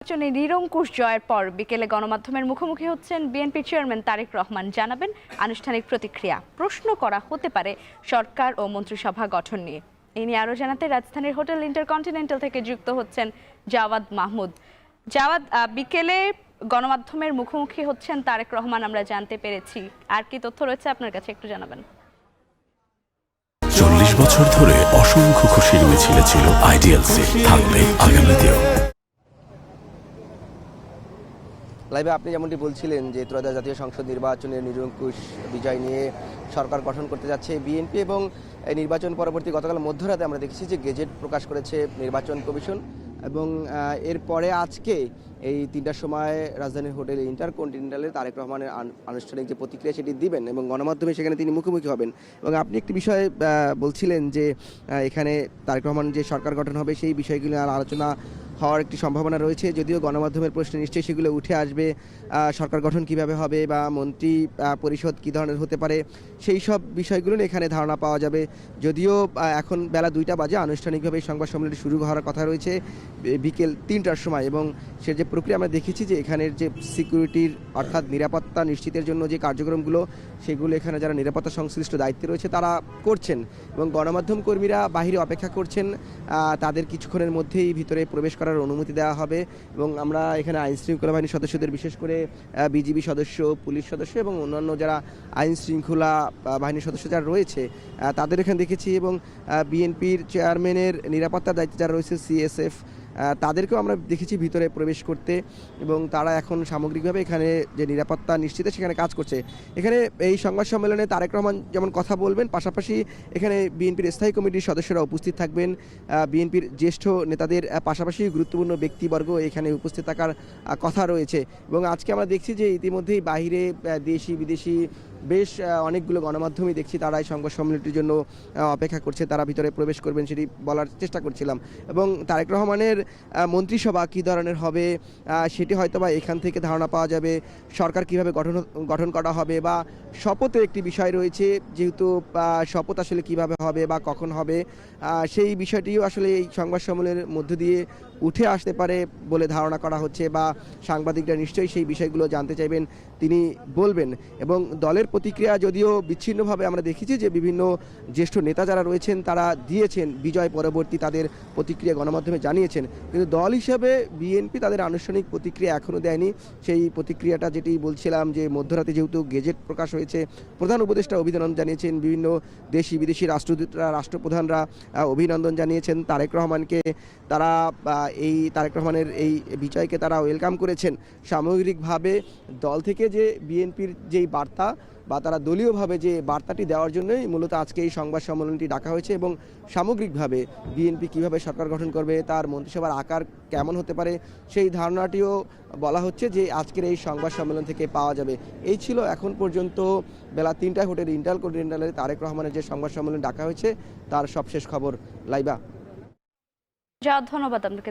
নির্বাচনে নিরঙ্কুশ জয়ের পর বিকেলে গণমাধ্যমের মুখোমুখি হচ্ছেন বিএনপি চেয়ারম্যান তারেক রহমান। জানাবেন আনুষ্ঠানিক প্রতিক্রিয়া। প্রশ্ন করা হতে পারে সরকার ও মন্ত্রিসভা গঠন নিয়ে। এই নিয়ে আরো জানাতে রাজধানীর হোটেল ইন্টারকন্টিনেন্টাল থেকে যুক্ত হচ্ছেন জাওয়াদ মাহমুদ। জাওয়াদ, বিকেলে গণমাধ্যমের মুখোমুখি হচ্ছেন তারেক রহমান, আমরা জানতে পেরেছি। আর কি তথ্য রয়েছে আপনার কাছে একটু জানাবেন। 40 বছর ধরে অসংখ্য খুশির মিছিলে ছিল আইডিয়ালসে, থাকবে আগামীতেও। লাইভে আপনি যেমনটি বলছিলেন যে ত্রয়োদশ জাতীয় সংসদ নির্বাচনের নিরঙ্কুশ বিজয় নিয়ে সরকার গঠন করতে যাচ্ছে বিএনপি, এবং নির্বাচন পরবর্তী গতকাল মধ্যরাতে আমরা দেখেছি যে গেজেট প্রকাশ করেছে নির্বাচন কমিশন, এবং এরপরে আজকে এই 3টার সময় রাজধানীর হোটেল ইন্টারকন্টিনেন্টালে তারেক রহমানের আনুষ্ঠানিক যে প্রতিক্রিয়া সেটি দিবেন এবং গণমাধ্যমে সেখানে তিনি মুখোমুখি হবেন। এবং আপনি একটি বিষয়ে বলছিলেন যে এখানে তারেক রহমান যে সরকার গঠন হবে সেই বিষয়গুলো আর আলোচনা হওয়ার একটি সম্ভাবনা রয়েছে, যদিও গণমাধ্যমের প্রশ্নে নিশ্চয়ই সেগুলো উঠে আসবে। সরকার গঠন কিভাবে হবে বা মন্ত্রী পরিষদ কী ধরনের হতে পারে সেই সব বিষয়গুলো নিয়ে এখানে ধারণা পাওয়া যাবে। যদিও এখন বেলা 2টা বাজে, আনুষ্ঠানিকভাবে এই সংবাদ সম্মেলনটি শুরু হওয়ার কথা রয়েছে বিকেল 3টার সময়, এবং সে যে প্রক্রিয়া আমরা দেখেছি যে এখানের যে সিকিউরিটির অর্থাৎ নিরাপত্তা নিশ্চিতের জন্য যে কার্যক্রমগুলো সেগুলো এখানে যারা নিরাপত্তা সংশ্লিষ্ট দায়িত্বে রয়েছে তারা করছেন, এবং গণমাধ্যম কর্মীরা বাহিরে অপেক্ষা করছেন। তাদের কিছুক্ষণের মধ্যেই ভিতরে প্রবেশ করার অনুমতি দেওয়া হবে, এবং আমরা এখানে আইন শৃঙ্খলা বাহিনীর সদস্যদের, বিশেষ করে বিজিবি সদস্য, পুলিশ সদস্য এবং অন্যান্য যারা আইন শৃঙ্খলা বাহিনীর সদস্য যারা রয়েছে তাদের এখানে দেখেছি, এবং বিএনপির চেয়ারম্যানের নিরাপত্তার দায়িত্বে যারা রয়েছে সিএসএফ তাদেরকেও আমরা দেখেছি ভিতরে প্রবেশ করতে, এবং তারা এখন সামগ্রিকভাবে এখানে যে নিরাপত্তা নিশ্চিতে সেখানে কাজ করছে। এখানে এই সংবাদ সম্মেলনে তারেক রহমান যেমন কথা বলবেন, পাশাপাশি এখানে বিএনপির স্থায়ী কমিটির সদস্যরা উপস্থিত থাকবেন, বিএনপির জ্যেষ্ঠ নেতাদের পাশাপাশি গুরুত্বপূর্ণ ব্যক্তিবর্গ এখানে উপস্থিত থাকার কথা রয়েছে। এবং আজকে আমরা দেখছি যে ইতিমধ্যেই বাহিরে দেশি বিদেশি বেশ অনেকগুলো গণমাধ্যমই দেখছি তারা এই সংবাদ সম্মেলনটির জন্য অপেক্ষা করছে, তারা ভিতরে প্রবেশ করবেন সেটি বলার চেষ্টা করছিলাম। এবং তারেক রহমানের মন্ত্রিসভা কী ধরনের হবে সেটি হয়তোবা এখান থেকে ধারণা পাওয়া যাবে। সরকার কীভাবে গঠন করা হবে বা শপথের একটি বিষয় রয়েছে, যেহেতু শপথ আসলে কিভাবে হবে বা কখন হবে সেই বিষয়টিও আসলে এই সংবাদ সম্মেলনের মধ্য দিয়ে উঠে আসতে পারে বলে ধারণা করা হচ্ছে, বা সাংবাদিকরা নিশ্চয়ই সেই বিষয়গুলো জানতে চাইবেন, তিনি বলবেন। এবং দলের প্রতিক্রিয়া যদিও বিচ্ছিন্নভাবে আমরা দেখেছি যে বিভিন্ন জ্যেষ্ঠ নেতা যারা রয়েছেন তারা দিয়েছেন বিজয় পরবর্তী তাদের প্রতিক্রিয়া গণমাধ্যমে জানিয়েছেন, কিন্তু দল হিসেবে বিএনপি তাদের আনুষ্ঠানিক প্রতিক্রিয়া এখনও দেয়নি। সেই প্রতিক্রিয়াটা যেটি বলছিলাম যে মধ্যরাতে যেহেতু গেজেট প্রকাশ হয়েছে, প্রধান উপদেষ্টা অভিনন্দন জানিয়েছেন, বিভিন্ন দেশি বিদেশি রাষ্ট্রদূতরা, রাষ্ট্রপ্রধানরা অভিনন্দন জানিয়েছেন তারেক রহমানকে। তারা এই তারেক রহমানের এই বিজয়কে তারা ওয়েলকাম করেছেন। সামগ্রিকভাবে দল থেকে যে বিএনপির যেই বার্তা বা তারা দলীয়ভাবে যে বার্তাটি দেওয়ার জন্যই মূলত আজকে এই সংবাদ সম্মেলনটি ডাকা হয়েছে, এবং সামগ্রিকভাবে বিএনপি কীভাবে সরকার গঠন করবে, তার মন্ত্রিসভার আকার কেমন হতে পারে সেই ধারণাটিও বলা হচ্ছে যে আজকের এই সংবাদ সম্মেলন থেকে পাওয়া যাবে। এই ছিল এখন পর্যন্ত বেলা 3টায় হোটেল ইন্টারকন্টিনেন্টালে তারেক রহমানের যে সংবাদ সম্মেলন ডাকা হয়েছে তার সবশেষ খবর। লাইবা, যা ধন্যবাদ আপনাকে।